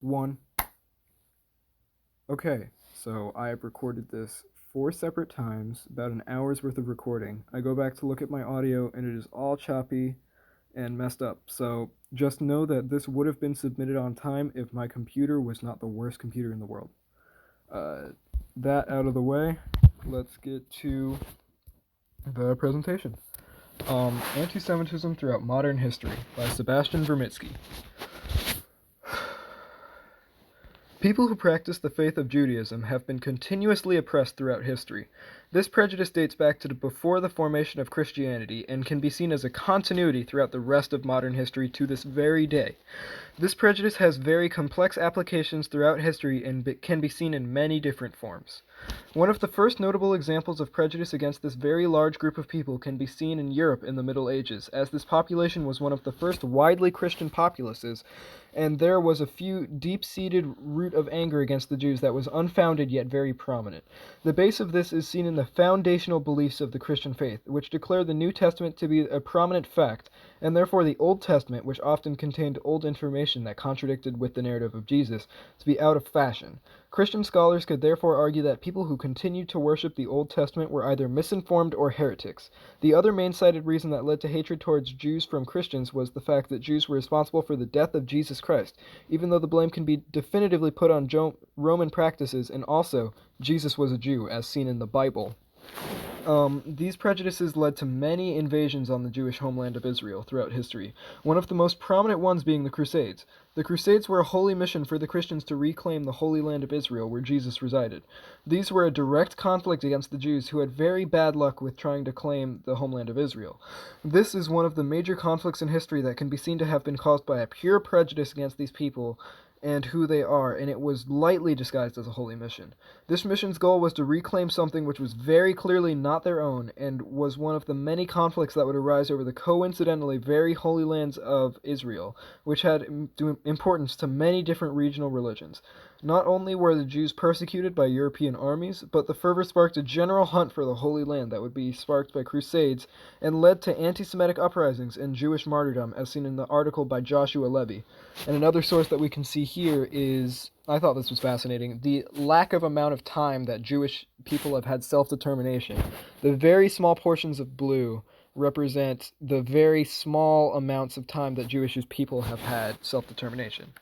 One. Okay, so I have recorded this 4 separate times, about an hour's worth of recording. I go back to look at my audio and it is all choppy and messed up. So just know that this would have been submitted on time if my computer was not the worst computer in the world. Uh, that out of the way, let's get to the presentation. Anti-Semitism Throughout Modern History by Sebastian Vermitsky. People who practice the faith of Judaism have been continuously oppressed throughout history. This prejudice dates back to before the formation of Christianity and can be seen as a continuity throughout the rest of modern history to this very day. This prejudice has very complex applications throughout history and can be seen in many different forms. One of the first notable examples of prejudice against this very large group of people can be seen in Europe in the Middle Ages, as this population was one of the first widely Christian populaces, and there was a few deep-seated root of anger against the Jews that was unfounded yet very prominent. The base of this is seen in the foundational beliefs of the Christian faith, which declare the New Testament to be a prominent fact, and therefore the Old Testament, which often contained old information that contradicted with the narrative of Jesus, to be out of fashion. Christian scholars could therefore argue that people who continued to worship the Old Testament were either misinformed or heretics. The other main-sided reason that led to hatred towards Jews from Christians was the fact that Jews were responsible for the death of Jesus Christ, even though the blame can be definitively put on Roman practices, and also, Jesus was a Jew, as seen in the Bible. These prejudices led to many invasions on the Jewish homeland of Israel throughout history, one of the most prominent ones being the Crusades. The Crusades were a holy mission for the Christians to reclaim the Holy Land of Israel where Jesus resided. These were a direct conflict against the Jews who had very bad luck with trying to claim the homeland of Israel. This is one of the major conflicts in history that can be seen to have been caused by a pure prejudice against these people and who they are, and it was lightly disguised as a holy mission. This mission's goal was to reclaim something which was very clearly not their own, and was one of the many conflicts that would arise over the coincidentally very holy lands of Israel, which had importance to many different regional religions. Not only were the Jews persecuted by European armies, but the fervor sparked a general hunt for the Holy Land that would be sparked by crusades and led to anti-Semitic uprisings and Jewish martyrdom, as seen in the article by Joshua Levy. And another source that we can see here is, I thought this was fascinating, the lack of amount of time that Jewish people have had self-determination. The very small portions of blue represent the very small amounts of time that Jewish people have had self-determination.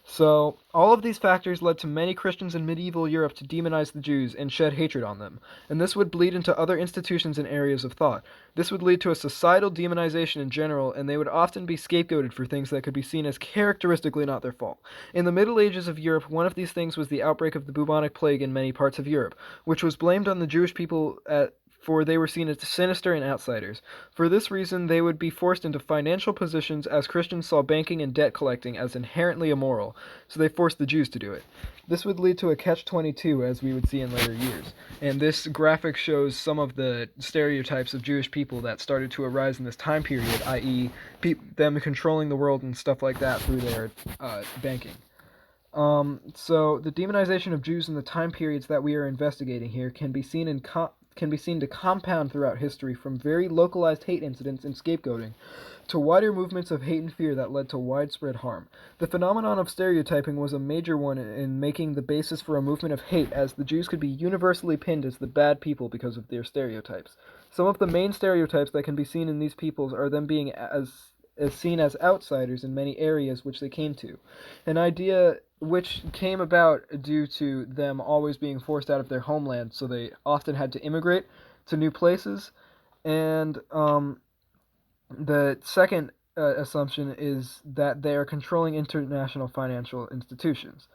So, all of these factors led to many Christians in medieval Europe to demonize the Jews and shed hatred on them, and this would bleed into other institutions and areas of thought. This would lead to a societal demonization in general, and they would often be scapegoated for things that could be seen as characteristically not their fault. In the Middle Ages of Europe, one of these things was the outbreak of the bubonic plague in many parts of Europe, which was blamed on the Jewish people for they were seen as sinister and outsiders. For this reason, they would be forced into financial positions as Christians saw banking and debt collecting as inherently immoral, so they forced the Jews to do it. This would lead to a catch-22, as we would see in later years. And this graphic shows some of the stereotypes of Jewish people that started to arise in this time period, i.e., them controlling the world and stuff like that through their banking. So the demonization of Jews in the time periods that we are investigating here can be seen to compound throughout history, from very localized hate incidents and scapegoating to wider movements of hate and fear that led to widespread harm. The phenomenon of stereotyping was a major one in making the basis for a movement of hate, as the Jews could be universally pinned as the bad people because of their stereotypes. Some of the main stereotypes that can be seen in these peoples are them being as seen as outsiders in many areas which they came to. An idea which came about due to them always being forced out of their homeland, so they often had to immigrate to new places. And the second assumption is that they are controlling international financial institutions.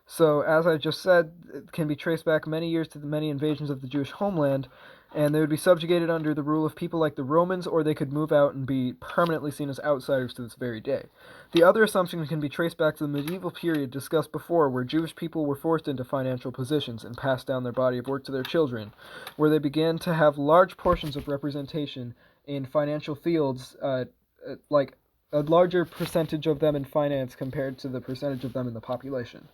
So, as I just said, it can be traced back many years to the many invasions of the Jewish homeland, and they would be subjugated under the rule of people like the Romans, or they could move out and be permanently seen as outsiders to this very day. The other assumption can be traced back to the medieval period discussed before, where Jewish people were forced into financial positions and passed down their body of work to their children, where they began to have large portions of representation in financial fields, like a larger percentage of them in finance compared to the percentage of them in the population.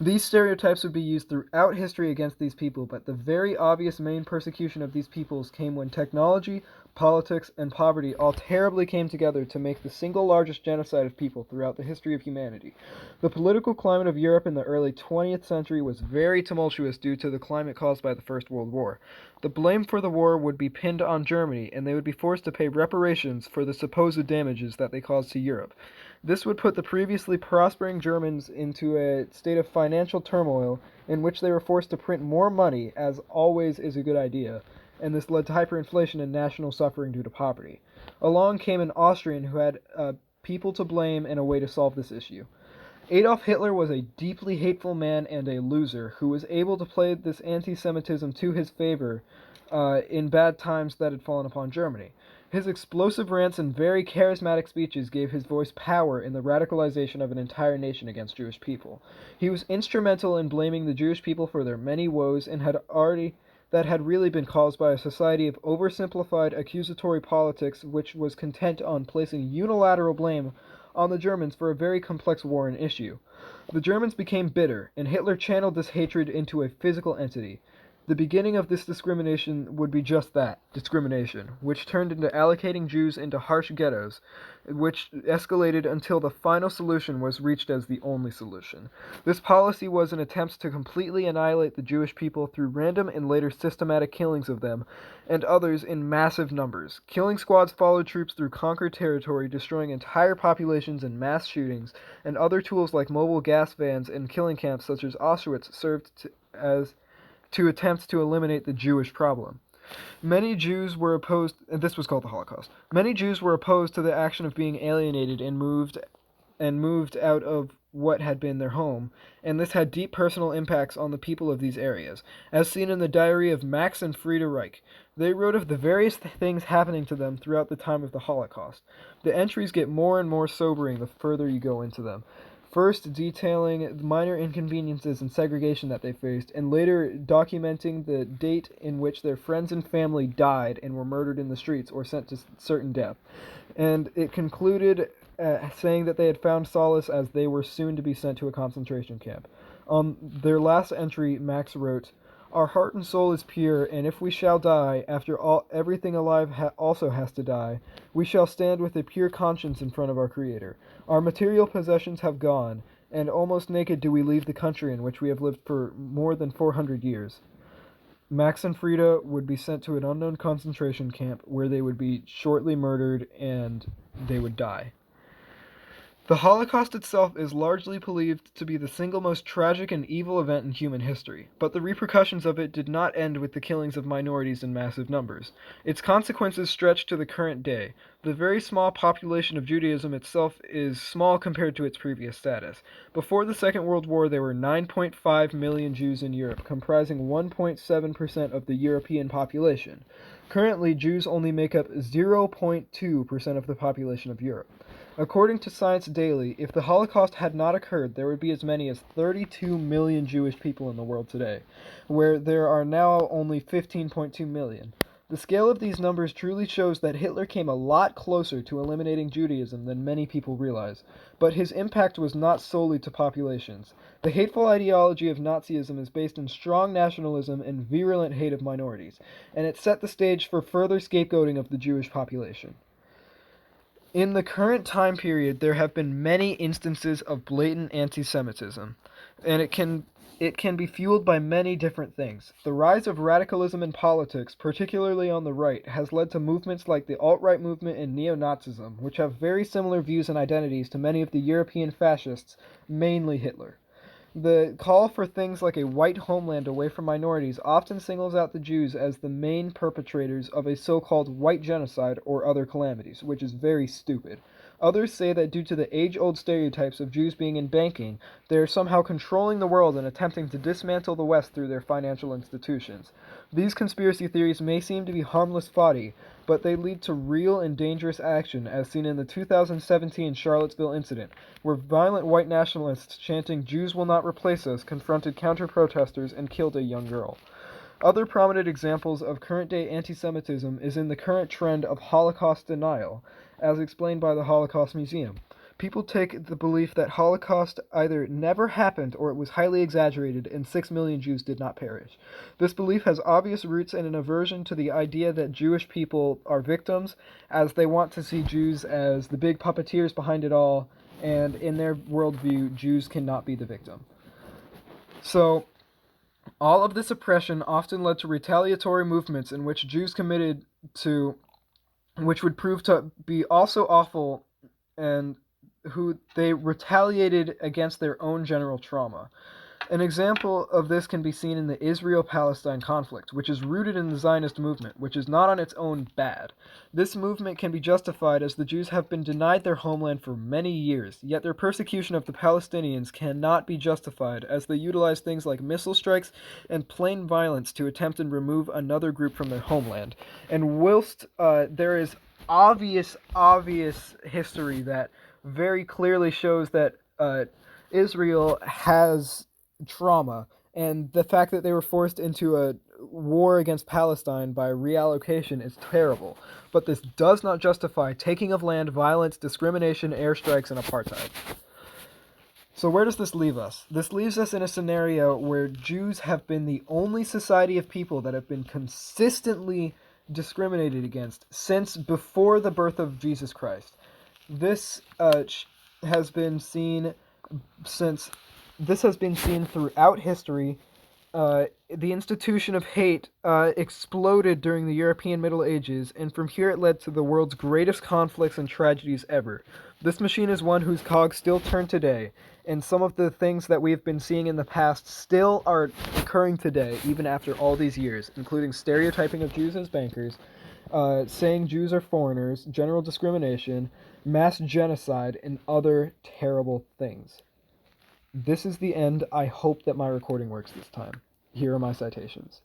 These stereotypes would be used throughout history against these people, but the very obvious main persecution of these peoples came when technology, politics, and poverty all terribly came together to make the single largest genocide of people throughout the history of humanity. The political climate of Europe in the early 20th century was very tumultuous due to the climate caused by the First World War. The blame for the war would be pinned on Germany, and they would be forced to pay reparations for the supposed damages that they caused to Europe. This would put the previously prospering Germans into a state of financial turmoil in which they were forced to print more money, as always is a good idea, and this led to hyperinflation and national suffering due to poverty. Along came an Austrian who had people to blame and a way to solve this issue. Adolf Hitler was a deeply hateful man and a loser who was able to play this anti-Semitism to his favor in bad times that had fallen upon Germany. His explosive rants and very charismatic speeches gave his voice power in the radicalization of an entire nation against Jewish people. He was instrumental in blaming the Jewish people for their many woes and had really been caused by a society of oversimplified accusatory politics which was content on placing unilateral blame on the Germans for a very complex war and issue. The Germans became bitter, and Hitler channeled this hatred into a physical entity. The beginning of this discrimination would be just that, discrimination, which turned into allocating Jews into harsh ghettos, which escalated until the final solution was reached as the only solution. This policy was an attempt to completely annihilate the Jewish people through random and later systematic killings of them and others in massive numbers. Killing squads followed troops through conquered territory, destroying entire populations in mass shootings, and other tools like mobile gas vans and killing camps such as Auschwitz served to attempt to eliminate the Jewish problem. Many Jews were opposed, and this was called the Holocaust. Many Jews were opposed to the action of being alienated and moved out of what had been their home, and this had deep personal impacts on the people of these areas, as seen in the diary of Max and Frieda Reich. They wrote of the various things happening to them throughout the time of the Holocaust. The entries get more and more sobering the further you go into them. First detailing minor inconveniences and segregation that they faced, and later documenting the date in which their friends and family died and were murdered in the streets or sent to certain death. And it concluded saying that they had found solace as they were soon to be sent to a concentration camp. On their last entry, Max wrote, "Our heart and soul is pure, and if we shall die, after all everything alive also has to die, we shall stand with a pure conscience in front of our Creator. Our material possessions have gone, and almost naked do we leave the country in which we have lived for more than 400 years. Max and Frieda would be sent to an unknown concentration camp where they would be shortly murdered and they would die. The Holocaust itself is largely believed to be the single most tragic and evil event in human history, but the repercussions of it did not end with the killings of minorities in massive numbers. Its consequences stretch to the current day. The very small population of Judaism itself is small compared to its previous status. Before the Second World War, there were 9.5 million Jews in Europe, comprising 1.7% of the European population. Currently, Jews only make up 0.2% of the population of Europe. According to Science Daily, if the Holocaust had not occurred, there would be as many as 32 million Jewish people in the world today, where there are now only 15.2 million. The scale of these numbers truly shows that Hitler came a lot closer to eliminating Judaism than many people realize, but his impact was not solely to populations. The hateful ideology of Nazism is based in strong nationalism and virulent hate of minorities, and it set the stage for further scapegoating of the Jewish population. In the current time period, there have been many instances of blatant anti-Semitism, and it can be fueled by many different things. The rise of radicalism in politics, particularly on the right, has led to movements like the alt-right movement and neo-Nazism, which have very similar views and identities to many of the European fascists, mainly Hitler. The call for things like a white homeland away from minorities often singles out the Jews as the main perpetrators of a so-called white genocide or other calamities, which is very stupid. Others say that due to the age-old stereotypes of Jews being in banking, they are somehow controlling the world and attempting to dismantle the West through their financial institutions. These conspiracy theories may seem to be harmless foddy, but they lead to real and dangerous action, as seen in the 2017 Charlottesville incident, where violent white nationalists chanting "Jews will not replace us" confronted counter-protesters and killed a young girl. Other prominent examples of current-day anti-Semitism is in the current trend of Holocaust denial, as explained by the Holocaust Museum. people take the belief that Holocaust either never happened or it was highly exaggerated and 6 million Jews did not perish. This belief has obvious roots in an aversion to the idea that Jewish people are victims, as they want to see Jews as the big puppeteers behind it all, and in their worldview, Jews cannot be the victim. So, all of this oppression often led to retaliatory movements in which Jews committed to, which would prove to be also awful, and who they retaliated against their own general trauma. An example of this can be seen in the Israel-Palestine conflict, which is rooted in the Zionist movement, which is not on its own bad. This movement can be justified as the Jews have been denied their homeland for many years, yet their persecution of the Palestinians cannot be justified as they utilize things like missile strikes and plain violence to attempt and remove another group from their homeland. And whilst there is obvious history that very clearly shows that Israel has trauma, and the fact that they were forced into a war against Palestine by reallocation is terrible. But this does not justify taking of land, violence, discrimination, airstrikes, and apartheid. So where does this leave us? This leaves us in a scenario where Jews have been the only society of people that have been consistently discriminated against since before the birth of Jesus Christ. This has been seen throughout history. The institution of hate exploded during the European Middle Ages, and from here it led to the world's greatest conflicts and tragedies ever. This machine is one whose cogs still turn today, and some of the things that we have been seeing in the past still are occurring today, even after all these years, including stereotyping of Jews as bankers, saying Jews are foreigners, general discrimination, mass genocide, and other terrible things. This is the end. I hope that my recording works this time. Here are my citations.